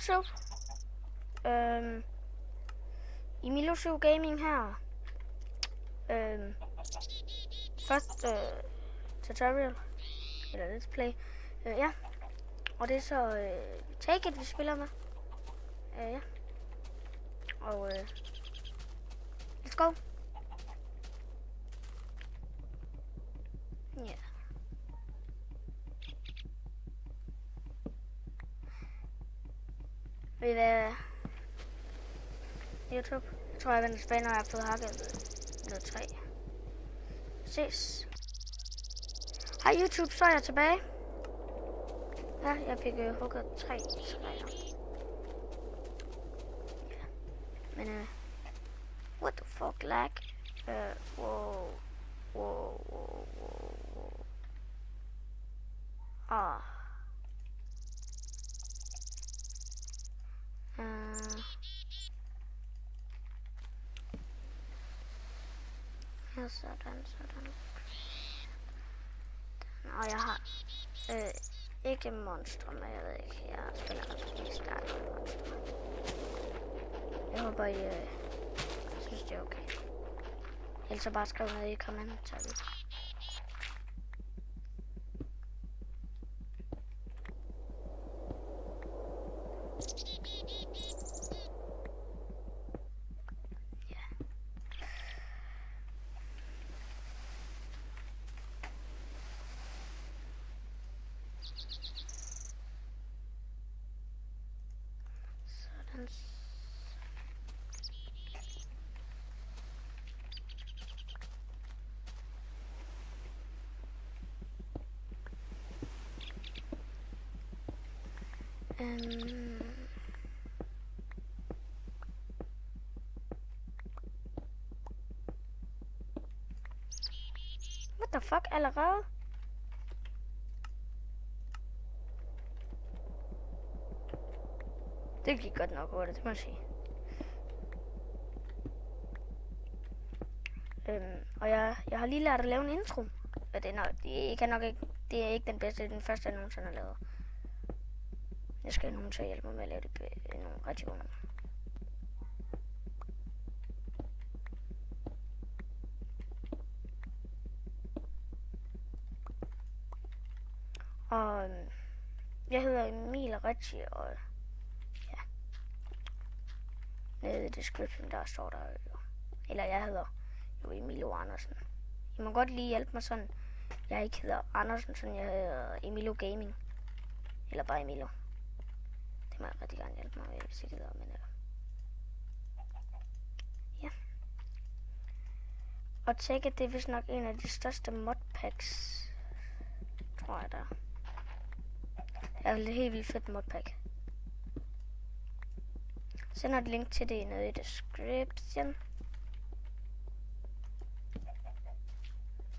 YouTube. Emilio7 Gaming her. Først tutorial, eller let's play. Ja, og det er så Take It, vi spiller med. Ja, og let's go. Ja. Ved I hvad? YouTube. Jeg tror, jeg vender tilbage, når jeg har fået hakket noget 3. Ses. Hej YouTube, så er jeg tilbage. Ja, jeg fik hugget 3 træer. Ja. Men what the fuck lag? Wow. Ah. Ja, sådan. Og jeg har ikke monstre, men jeg ved ikke, jeg spiller også starte med monstre. Jeg håber, I synes, det er okay. Ellers så bare skriv ned i kommentarerne. What the fuck, allerede? Det gik godt nok hurtigt, det må jeg sige. Og jeg har lige lært at lave en intro. Og det er ikke den bedste, det er den første, jeg nogensinde har lavet. Jeg skal have nogen til at hjælpe mig med at lave nogle rigtig gode nogle. Og jeg hedder Emil Ritchie, og ja, nede i description der står der jo, eller jeg hedder jo Emilio Andersen. I må godt lige hjælpe mig sådan, jeg ikke hedder Andersen, sådan jeg hedder Emilio Gaming, eller bare Emilio. Det må jeg rigtig gerne hjælpe mig med, hvis I gider, men ja. Og Take It, det er vist nok en af de største modpacks, tror jeg der. Det er et helt vildt fedt modpack. Sender et link til det nede i description.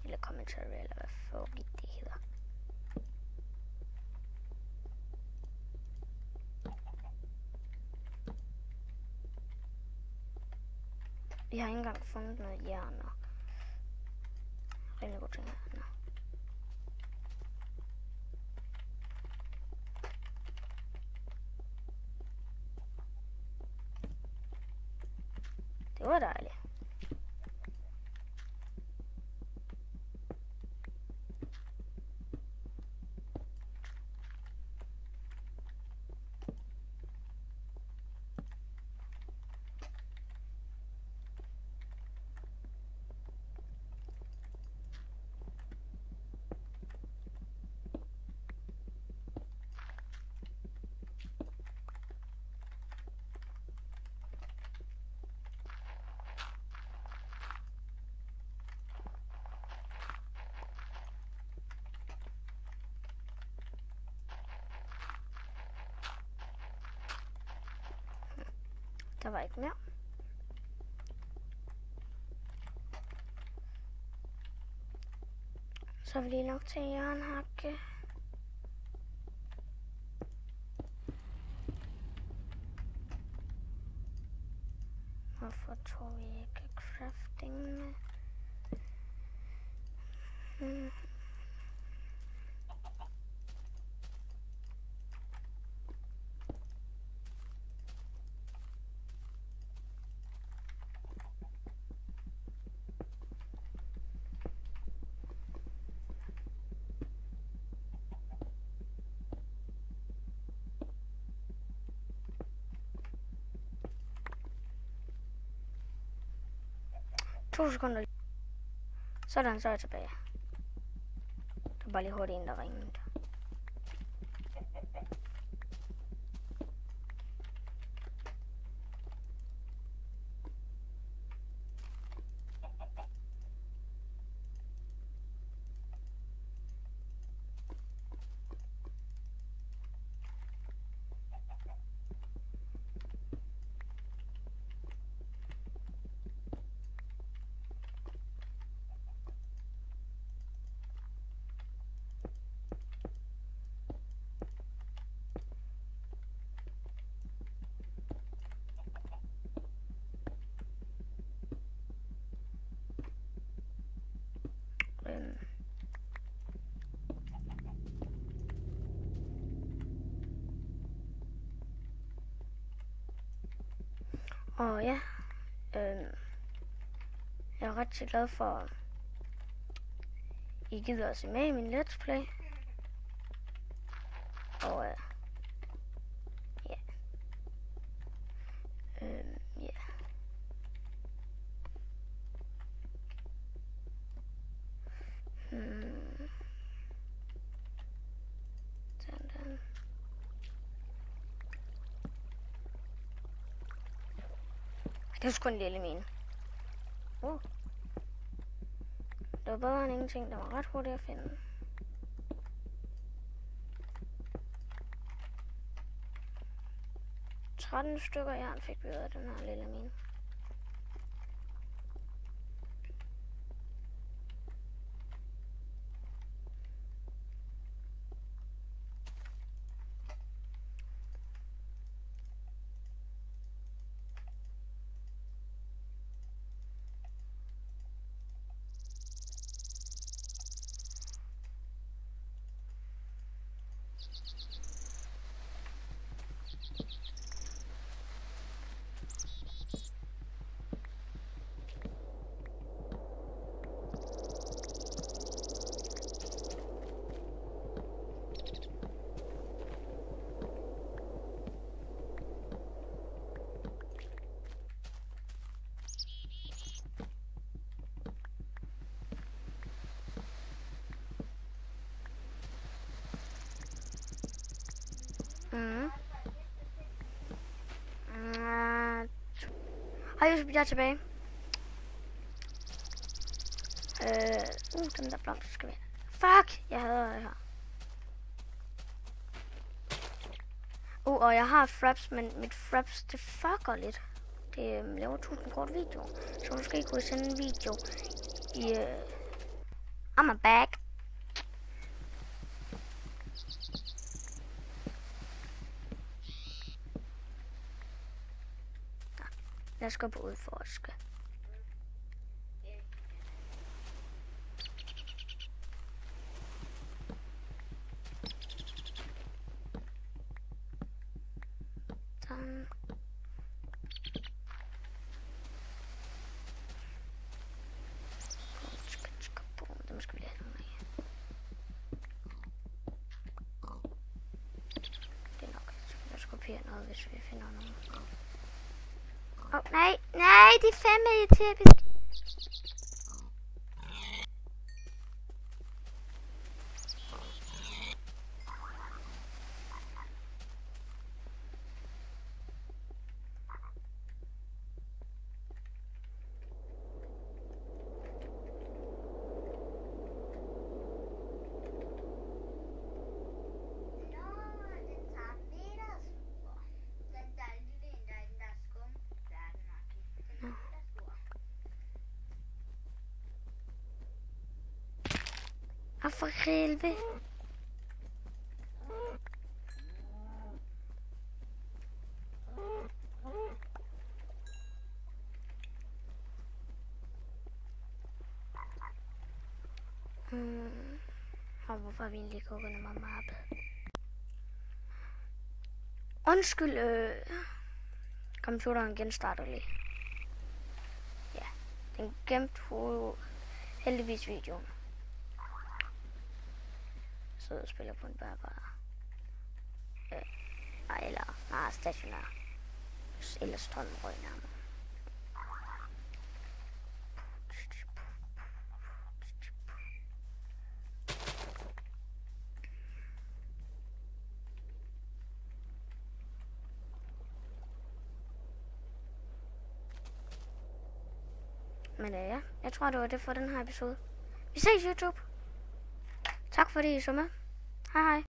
Eller commentary, eller hvad fuck det hedder. Vi har ikke engang fundet noget jern og rigtig gode ting her. Det var dejligt. Der var ikke mere. Så er vi lige nok til jernhakke. Hvorfor tror vi ikke crafting med? 2 sekunder. Sådan, så er jeg tilbage. Der er bare lige hurtigt en, der ringede. Og ja, jeg er ret glad for, at I gider at se med i min Let's Play. Og ja. Ja. Sådan. Det er sgu en lille mine. Det var bedre end ingenting, der var ret hurtigt at finde. ...13 stykker jern fik vi ud af den her lille mine. Hej Josef, jeg er tilbage. Den der blomst skal vi. Fuck, jeg hader det her. Og jeg har fraps, men mit fraps, det fucker lidt. Det laver 1000 kort video. Så måske kunne jeg sende en video i I'm back. Lad os gå på udforske. Sådan. Dem skal vi lade nogle af. Det er nok. Jeg skal kopiere noget, hvis vi finder noget. Nej, det er fandme irriterende. Og for helvede. Og hvorfor har vi egentlig gået under mig mappe? Undskyld, computeren genstarter lige. Ja, den gemte heldigvis videoen. Så jeg spiller på en bærbar. Nej, stationær. Eller strømrøg nærmere. Men ja, jeg tror, det var det for den her episode. Vi ses, YouTube. Tak fordi I så med. Hej hej.